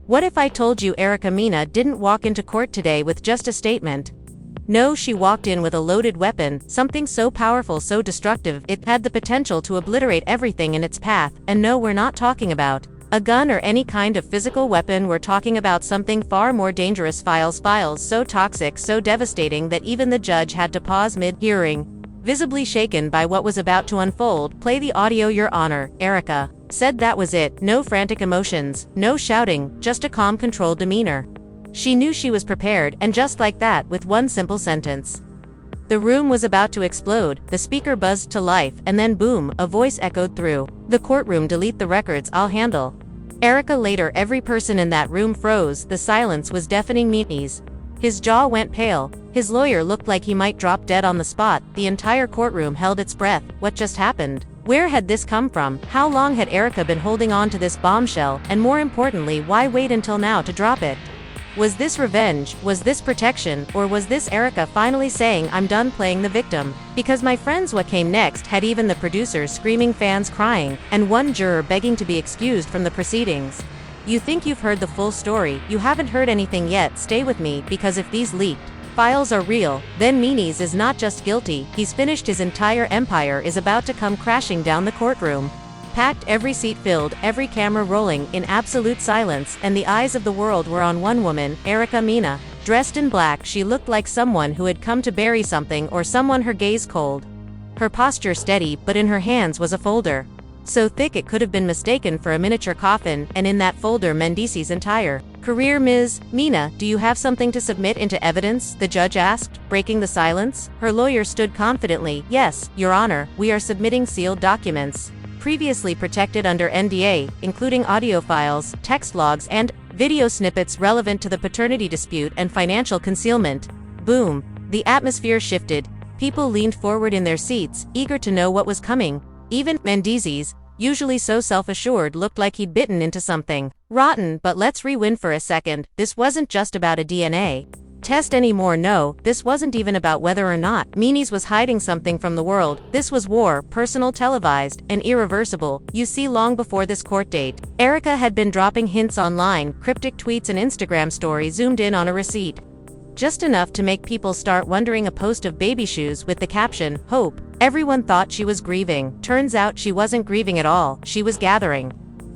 What if I told you Erica Mena didn't walk into court today with just a statement? No, she walked in with a loaded weapon, something so powerful, so destructive, it had the potential to obliterate everything in its path. And no, we're not talking about a gun or any kind of physical weapon. We're talking about something far more dangerous. Files so toxic, so devastating that even the judge had to pause mid-hearing, visibly shaken by what was about to unfold. Play the audio, Your Honor. Erica said that was it. No frantic emotions, no shouting, just a calm, controlled demeanor. She knew she was prepared, and just like that, with one simple sentence, the room was about to explode. The speaker buzzed to life, and then boom, a voice echoed through the courtroom. Delete the records, I'll handle. Erica later. Every person in that room froze. The silence was deafening. Mendeecees, his jaw went pale. His lawyer looked like he might drop dead on the spot. The entire courtroom held its breath. What just happened? Where had this come from? How long had Erica been holding on to this bombshell? And more importantly, why wait until now to drop it? Was this revenge? Was this protection? Or was this Erica finally saying, I'm done playing the victim? Because my friends, what came next had even the producers screaming, fans crying, and one juror begging to be excused from the proceedings. You think you've heard the full story? You haven't heard anything yet. Stay with me, because if these leaked files are real, then Mendeecees is not just guilty, he's finished. His entire empire is about to come crashing down. The courtroom packed, every seat filled, every camera rolling in absolute silence, and the eyes of the world were on one woman, Erica Mena. Dressed in black, she looked like someone who had come to bury something, or someone, her gaze cold, her posture steady, but in her hands was a folder so thick it could have been mistaken for a miniature coffin, and in that folder Mendeecees' entire career. Ms. Mena, do you have something to submit into evidence? The judge asked, breaking the silence. Her lawyer stood confidently. Yes, Your Honor, we are submitting sealed documents, previously protected under NDA, including audio files, text logs, and video snippets relevant to the paternity dispute and financial concealment. Boom. The atmosphere shifted. People leaned forward in their seats, eager to know what was coming. Even Mendeecees, usually so self-assured, looked like he'd bitten into something rotten. But let's rewind for a second. This wasn't just about a DNA test anymore. No, this wasn't even about whether or not Mendeecees was hiding something from the world. This was war, personal, televised, and irreversible. You see, long before this court date, Erica had been dropping hints online, cryptic tweets and Instagram stories zoomed in on a receipt, just enough to make people start wondering. A post of baby shoes with the caption, "Hope." Everyone thought she was grieving. Turns out she wasn't grieving at all. She was gathering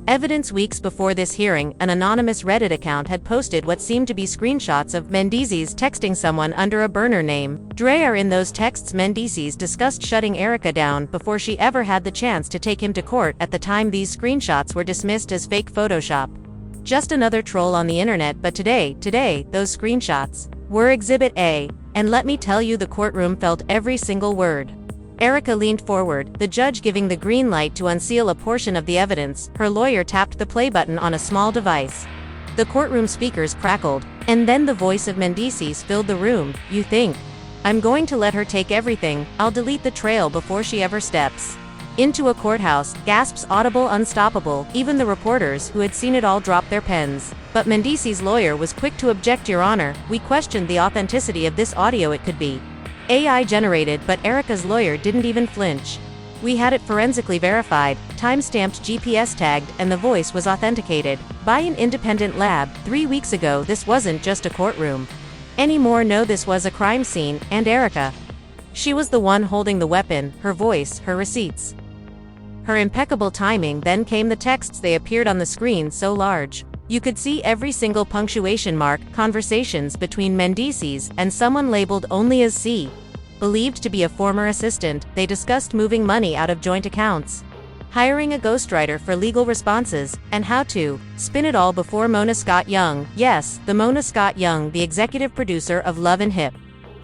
evidence. Weeks before this hearing, an anonymous Reddit account had posted what seemed to be screenshots of Mendeecees texting someone under a burner name Dre. In those texts, Mendeecees discussed shutting Erica down before she ever had the chance to take him to court. At the time, these screenshots were dismissed as fake Photoshop, just another troll on the internet. But today, those screenshots were Exhibit A. And let me tell you, the courtroom felt every single word. Erica leaned forward, the judge giving the green light to unseal a portion of the evidence. Her lawyer tapped the play button on a small device. The courtroom speakers crackled, and then the voice of Mendeecees filled the room. You think I'm going to let her take everything? I'll delete the trail before she ever steps into a courthouse. Gasps audible, unstoppable. Even the reporters, who had seen it all, dropped their pens. But Mendeecees' lawyer was quick to object. Your Honor, we questioned the authenticity of this audio. It could be AI generated. But Erica's lawyer didn't even flinch. We had it forensically verified, time-stamped, GPS tagged, and the voice was authenticated by an independent lab. 3 weeks ago. This wasn't just a courtroom anymore. No, this was a crime scene, and Erica, she was the one holding the weapon, her voice, her receipts, her impeccable timing. Then came the texts. They appeared on the screen so large you could see every single punctuation mark. Conversations between Mendeecees and someone labeled only as C, believed to be a former assistant. They discussed moving money out of joint accounts, hiring a ghostwriter for legal responses, and how to spin it all before Mona Scott Young, yes, the Mona Scott Young, the executive producer of Love and Hip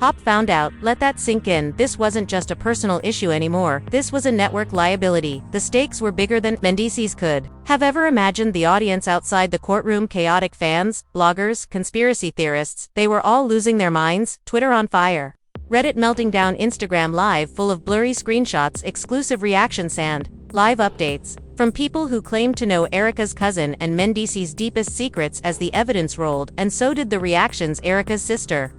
Hop, found out. Let that sink in. This wasn't just a personal issue anymore. This was a network liability. The stakes were bigger than Mendeecees could have ever imagined. The audience outside the courtroom, chaotic fans, bloggers, conspiracy theorists, they were all losing their minds. Twitter on fire, Reddit melting down, Instagram live full of blurry screenshots, exclusive reactions, and live updates from people who claimed to know Erica's cousin and Mendeecees' deepest secrets. As the evidence rolled, and so did the reactions, Erica's sister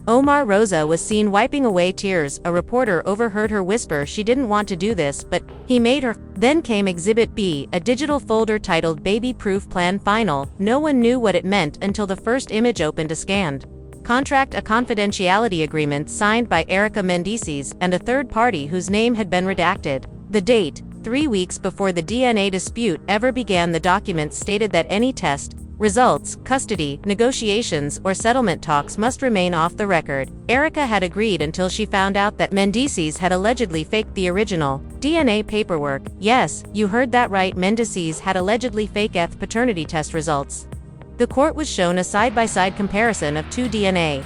Omar Rosa was seen wiping away tears. A reporter overheard her whisper she didn't want to do this, but he made her. Then came Exhibit B, a digital folder titled Baby Proof Plan Final. No one knew what it meant until the first image opened to scanned. Contract, a confidentiality agreement signed by Erica Mendeecees and a third party whose name had been redacted. The date, 3 weeks before the DNA dispute ever began. The document stated that any test results, custody, negotiations, or settlement talks must remain off the record. Erica had agreed until she found out that Mendeecees had allegedly faked the original DNA paperwork. Yes, you heard that right, Mendeecees had allegedly faked paternity test results. The court was shown a side-by-side comparison of 2 DNA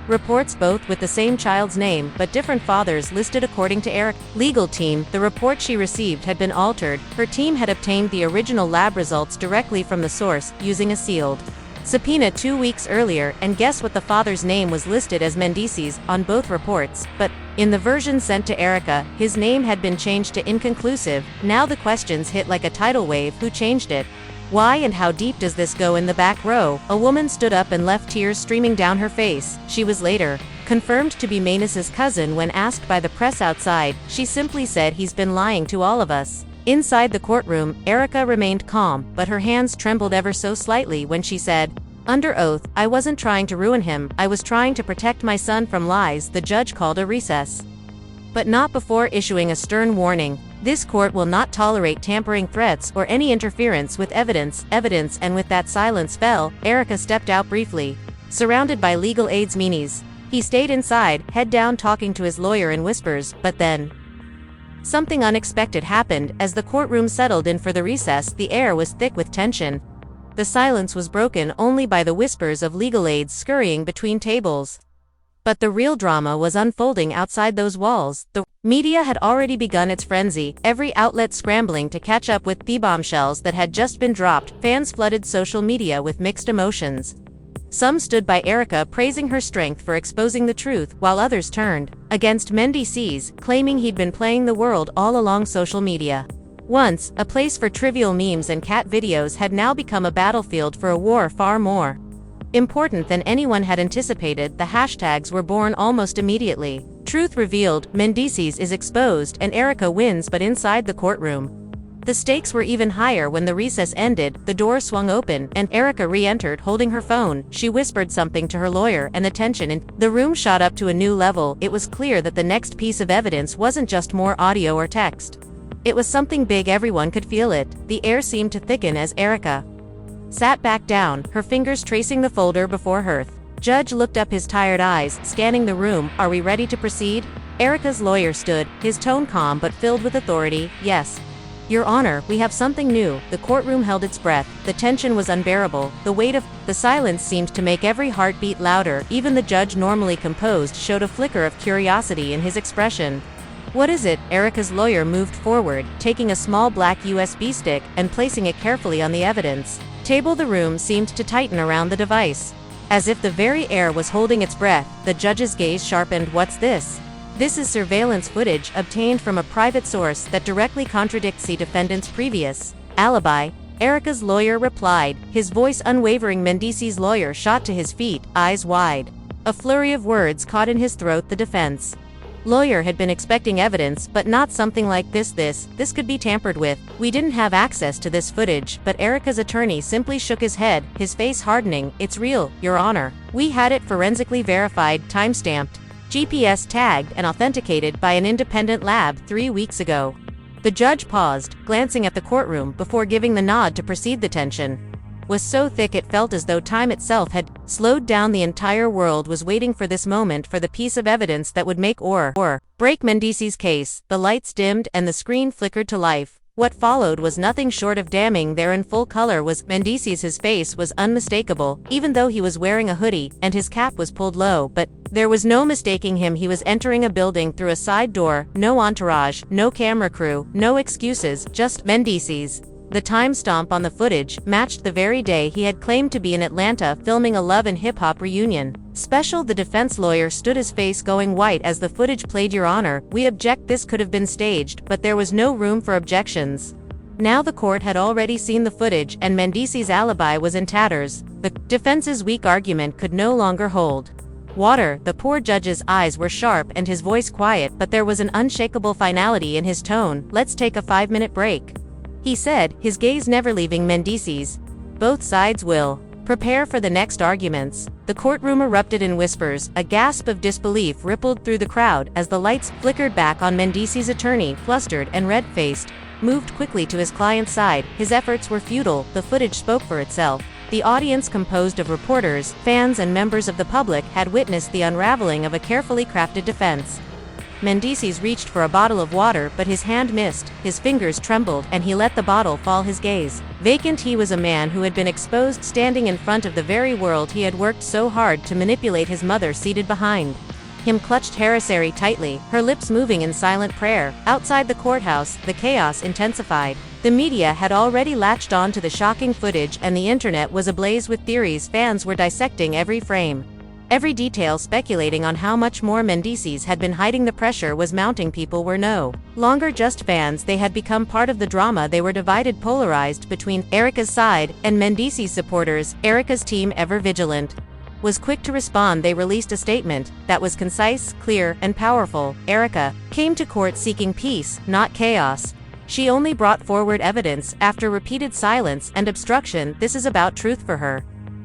reports, both with the same child's name but different fathers listed. According to Eric's legal team, the report she received had been altered. Her team had obtained the original lab results directly from the source, using a sealed subpoena 2 weeks earlier, and guess what? The father's name was listed as Mendeecees on both reports, but in the version sent to Erica, his name had been changed to inconclusive. Now the questions hit like a tidal wave. Who changed it? Why, and how deep does this go? In the back row, a woman stood up and left tears streaming down her face. She was later confirmed to be Mendeecees' cousin. When asked by the press outside, she simply said, "He's been lying to all of us." Inside the courtroom, Erica remained calm, but her hands trembled ever so slightly when she said, under oath, "I wasn't trying to ruin him, I was trying to protect my son from lies." The judge called a recess, but not before issuing a stern warning. This court will not tolerate tampering, threats, or any interference with evidence. And with that, silence fell. Erica stepped out briefly, surrounded by legal aides. Mendeecees. He stayed inside, head down, talking to his lawyer in whispers, but then something unexpected happened. As the courtroom settled in for the recess, the air was thick with tension. The silence was broken only by the whispers of legal aides scurrying between tables. But the real drama was unfolding outside those walls. The media had already begun its frenzy, every outlet scrambling to catch up with the bombshells that had just been dropped. Fans flooded social media with mixed emotions. Some stood by Erica, praising her strength for exposing the truth, while others turned against Mendeecees, claiming he'd been playing the world all along. Social media, once a place for trivial memes and cat videos, had now become a battlefield for a war far more important than anyone had anticipated. The hashtags were born almost immediately. Truth revealed, Mendeecees is exposed, and Erica wins. But inside the courtroom, the stakes were even higher. When the recess ended, the door swung open, and Erica re-entered holding her phone. She whispered something to her lawyer, and the tension in the room shot up to a new level. It was clear that the next piece of evidence wasn't just more audio or text. It was something big. Everyone could feel it. The air seemed to thicken as Erica sat back down, her fingers tracing the folder before her. Judge looked up, his tired eyes scanning the room. "Are we ready to proceed?" Erica's lawyer stood, his tone calm but filled with authority. "Yes, Your Honor, we have something new." The courtroom held its breath. The tension was unbearable. The weight of the silence seemed to make every heart beat louder. Even the judge, normally composed, showed a flicker of curiosity in his expression. "What is it?" Erica's lawyer moved forward, taking a small black USB stick and placing it carefully on the evidence table. The room seemed to tighten around the device, as if the very air was holding its breath. The judge's gaze sharpened. "What's this?" "This is surveillance footage obtained from a private source that directly contradicts the defendant's previous alibi," Erica's lawyer replied, his voice unwavering. Mendeecees' lawyer shot to his feet, eyes wide. A flurry of words caught in his throat. The defense lawyer had been expecting evidence, but not something like this. This could be tampered with. "We didn't have access to this footage." But Erica's attorney simply shook his head, his face hardening. "It's real, Your Honor. We had it forensically verified, time-stamped, GPS tagged, and authenticated by an independent lab 3 weeks ago." The judge paused, glancing at the courtroom before giving the nod to proceed. The tension was so thick it felt as though time itself had slowed down. The entire world was waiting for this moment, for the piece of evidence that would make or break Mendeecees' case. The lights dimmed and the screen flickered to life. What followed was nothing short of damning. There in full color was Mendeecees. His face was unmistakable, even though he was wearing a hoodie and his cap was pulled low, but there was no mistaking him. He was entering a building through a side door. No entourage, no camera crew, no excuses, just Mendeecees. The time stamp on the footage matched the very day he had claimed to be in Atlanta filming a love and hip-hop reunion special. The defense lawyer stood, his face going white as the footage played. "Your Honor, we object. This could have been staged." But there was no room for objections. Now the court had already seen the footage, and Mendeecees' alibi was in tatters. The defense's weak argument could no longer hold. Water. The poor judge's eyes were sharp and his voice quiet, but there was an unshakable finality in his tone. Let's take a 5-minute break, he said, his gaze never leaving Mendeecees. Both sides will prepare for the next arguments. The courtroom erupted in whispers. A gasp of disbelief rippled through the crowd as the lights flickered back on Mendeecees' attorney, flustered and red-faced, moved quickly to his client's side. His efforts were futile. The footage spoke for itself. The audience, composed of reporters, fans and members of the public, had witnessed the unraveling of a carefully crafted defense. Mendeecees reached for a bottle of water, but his hand missed, his fingers trembled, and he let the bottle fall. His gaze vacant. He was a man who had been exposed, standing in front of the very world he had worked so hard to manipulate. His mother, seated behind him, clutched Harrisari tightly, her lips moving in silent prayer. Outside the courthouse, the chaos intensified. The media had already latched on to the shocking footage, and the internet was ablaze with theories. Fans were dissecting every frame, every detail, speculating on how much more Mendeecees had been hiding. The pressure was mounting. People were no longer just fans, they had become part of the drama. They were divided, polarized between Erica's side and Mendeecees supporters. Erica's team, ever vigilant, was quick to respond. They released a statement that was concise, clear, and powerful. Erica came to court seeking peace, not chaos. She only brought forward evidence. After repeated silence and obstruction, this is about truth for her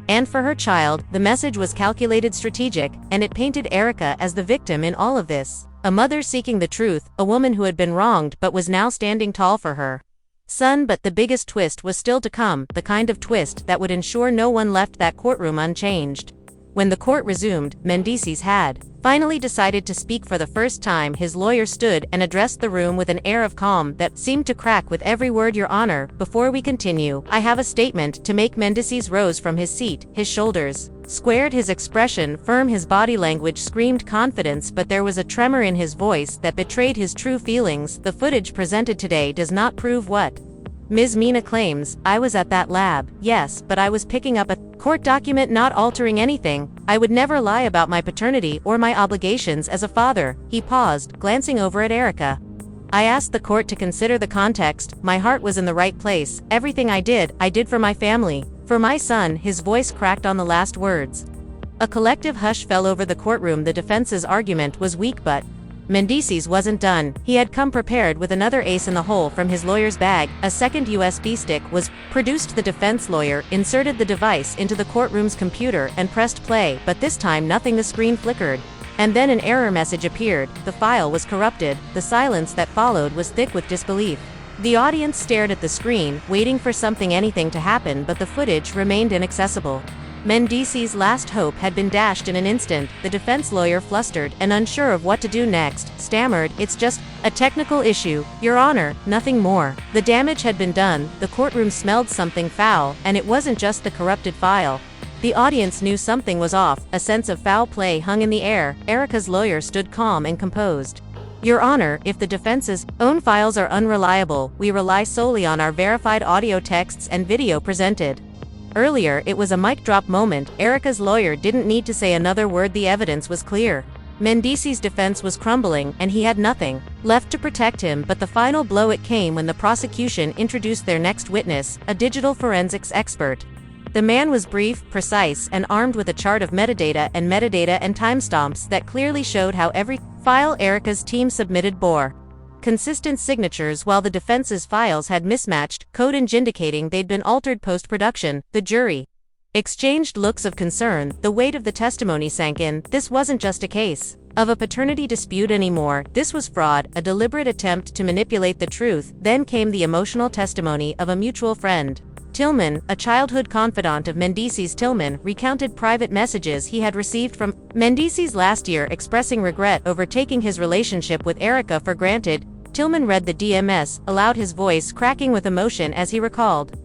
and for her child. The message was calculated, strategic, and it painted Erica as the victim in all of this. A mother seeking the truth, a woman who had been wronged but was now standing tall for her son. But the biggest twist was still to come, the kind of twist that would ensure no one left that courtroom unchanged. When the court resumed, Mendeecees had finally decided to speak for the first time. His lawyer stood and addressed the room with an air of calm that seemed to crack with every word. Your Honor, before we continue, I have a statement to make. Mendeecees rose from his seat, his shoulders squared, his expression firm, his body language screamed confidence, but there was a tremor in his voice that betrayed his true feelings. The footage presented today does not prove what Ms. Mina claims. I was at that lab, yes, but I was picking up a court document, not altering anything. I would never lie about my paternity or my obligations as a father. He paused, glancing over at Erica. I asked the court to consider the context. My heart was in the right place. Everything I did for my family, for my son. His voice cracked on the last words. A collective hush fell over the courtroom. The defense's argument was weak, but Mendeecees wasn't done. He had come prepared with another ace in the hole from his lawyer's bag. A second USB stick was produced. The defense lawyer inserted the device into the courtroom's computer and pressed play, but this time nothing. The screen flickered, and then an error message appeared. The file was corrupted. The silence that followed was thick with disbelief. The audience stared at the screen, waiting for something, anything to happen, but the footage remained inaccessible. Mendeecees' last hope had been dashed in an instant. The defense lawyer, flustered and unsure of what to do next, stammered, "It's just a technical issue, Your Honor, nothing more." The damage had been done. The courtroom smelled something foul, and it wasn't just the corrupted file. The audience knew something was off. A sense of foul play hung in the air. Erica's lawyer stood calm and composed. Your Honor, if the defense's own files are unreliable, we rely solely on our verified audio, texts, and video presented. Earlier, it was a mic drop moment. Erica's lawyer didn't need to say another word. The evidence was clear. Mendeecees' defense was crumbling, and he had nothing left to protect him. But the final blow, it came when the prosecution introduced their next witness, a digital forensics expert. The man was brief, precise, and armed with a chart of metadata and timestamps that clearly showed how every file Erica's team submitted bore consistent signatures, while the defense's files had mismatched code indicating they'd been altered post-production. The jury exchanged looks of concern. The weight of the testimony sank in. This wasn't just a case of a paternity dispute anymore. This was fraud, a deliberate attempt to manipulate the truth. Then came the emotional testimony of a mutual friend. Tillman, a childhood confidant of Mendeecees. Tillman recounted private messages he had received from Mendeecees last year expressing regret over taking his relationship with Erica for granted. Tillman read the DMS aloud, his voice cracking with emotion as he recalled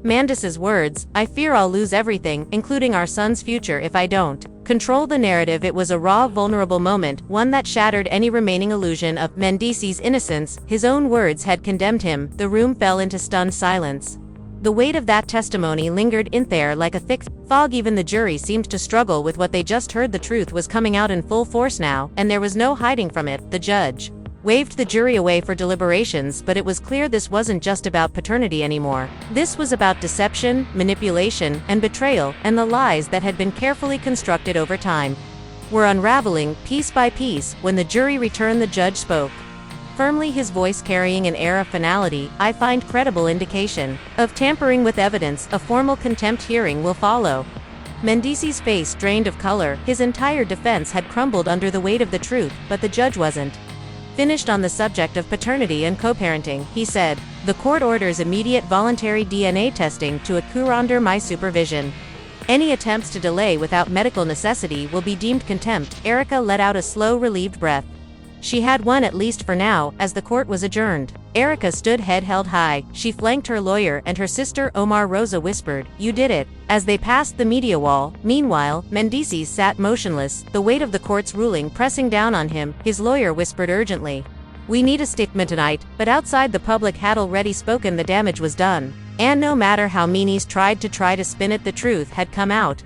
Mendeecees' words, "I fear I'll lose everything, including our son's future, if I don't control the narrative." It was a raw, vulnerable moment, one that shattered any remaining illusion of Mendeecees' innocence. His own words had condemned him. The room fell into stunned silence. The weight of that testimony lingered in there like a thick fog. Even the jury seemed to struggle with what they just heard. The truth was coming out in full force now, and there was no hiding from it. The judge waved the jury away for deliberations, but it was clear this wasn't just about paternity anymore. This was about deception, manipulation, and betrayal, and the lies that had been carefully constructed over time. were unraveling, piece by piece, when the jury returned. The judge spoke firmly, his voice carrying an air of finality. "I find credible indication of tampering with evidence. A formal contempt hearing will follow." Mendeecees' face drained of color. His entire defense had crumbled under the weight of the truth, but the judge wasn't finished on the subject of paternity and co-parenting. He said, "The court orders immediate voluntary DNA testing to occur under my supervision. Any attempts to delay without medical necessity will be deemed contempt." Erica let out a slow, relieved breath. She had won, at least for now, as the court was adjourned. Erica stood, head held high. She flanked her lawyer, and her sister Omar Rosa whispered, "You did it," as they passed the media wall. Meanwhile, Mendeecees sat motionless, the weight of the court's ruling pressing down on him. His lawyer whispered urgently, "We need a statement tonight," but outside the public had already spoken. The damage was done. And no matter how Mendeecees tried to spin it, the truth had come out.